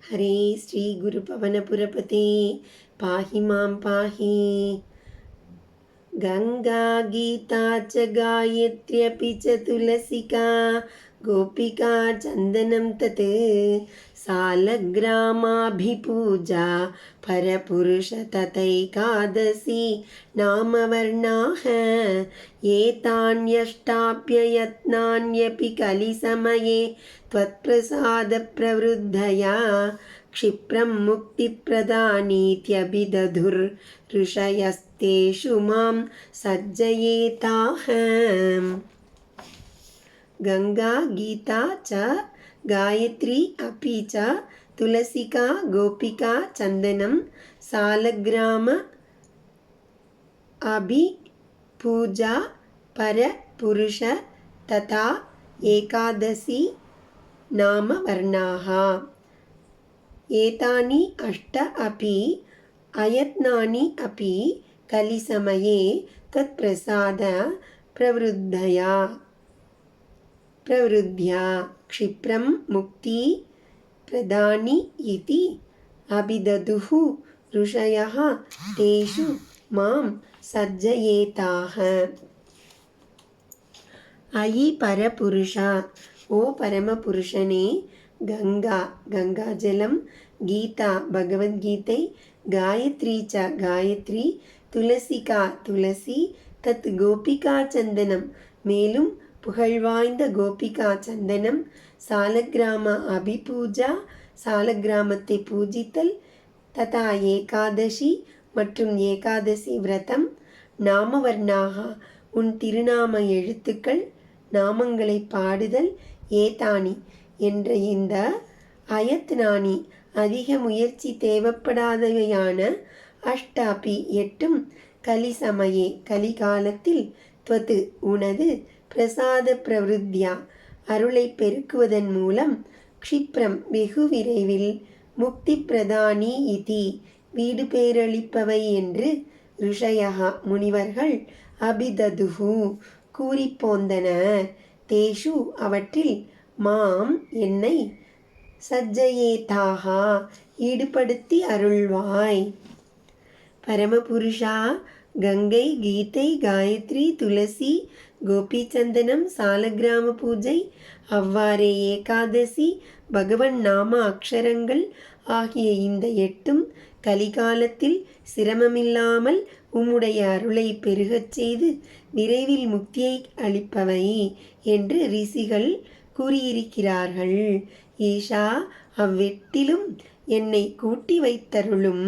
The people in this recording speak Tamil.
हरे श्री गुरु पवनपुरपते पाहि मां पाहि। गंगा गीता च गायत्र्यपि च तुलसिका गोपिका चंदनं तत् सालग्रामाभिपूजा परपुरुष तथैकादशी नामवर्णाः एतान्यष्टाप्ययत्नान्यपि कलिसमये त्वत्प्रसादप्रवृद्धया क्षिप्रं मुक्तिप्रदानीत्यभिदधुर् मां सज्जयेताः। गंगा गीता च गायत्री अपि च तुलसिका गोपिका चंदनं सालग्राम अभिपूजा परपुरुष तथा एकादशी नाम वर्णाः एतानि अष्ट अपि अयत्नानि अपि कलिसमये तत्प्रसाद प्रवृद्ध्या क्षिप्रं मुक्ति प्रदानि इति अभिदधुः ऋषयः तेषु मां सज्जयेताः। अयि परपुरुषा ओ परम पुरुषने गंगा गंगा जलम गीता भगवद्गीதை गायत्री च गायत्री तुलसिका तुलसी तत् गोपिका चंदனம் மேலும் புகழ்வாய்ந்த கோபிகா சந்தனம் சாலக்கிராம அபிபூஜா சாலக்கிராமத்தை பூஜித்தல் ததா ஏகாதசி மற்றும் ஏகாதசி விரதம் நாமவர்ணாக உன் திருநாம எழுத்துக்கள் நாமங்களை பாடுதல் ஏதானி என்ற இந்த அயத்னானி அதிக முயற்சி தேவைப்படாதவையான அஷ்டாபி எட்டும் கலிசமயே கலிகாலத்தில் துவத்து உனது பிரசாத பிரவருத்தியா அருளை பெருக்குவதன் மூலம் க்ஷிப்ரம் வெகு விரைவில் முக்தி பிரதானி இதி வீடு பேரளிப்பவை என்று ரிஷயா முனிவர்கள் அபிததுஹு கூறிப்போந்தனர். தேஷு அவற்றில் மாம் என்னை சஜ்ஜயேதாகா ஈடுபடுத்தி அருள்வாய். பரமபுருஷா கங்கை கீதை காயத்ரி துளசி கோபிச்சந்தனம் சாலக்கிராம பூஜை அவ்வாறே ஏகாதசி பகவன் நாம அக்ஷரங்கள் ஆகிய இந்த எட்டும் கலிகாலத்தில் சிரமமில்லாமல் உம்முடைய அருளை பெருகச் செய்து விரைவில் முக்தியை அளிப்பவை என்று ரிஷிகள் கூறியிருக்கிறார்கள். ஈஷா அவ்வெட்டிலும் என்னை கூட்டி வைத்தருளும்.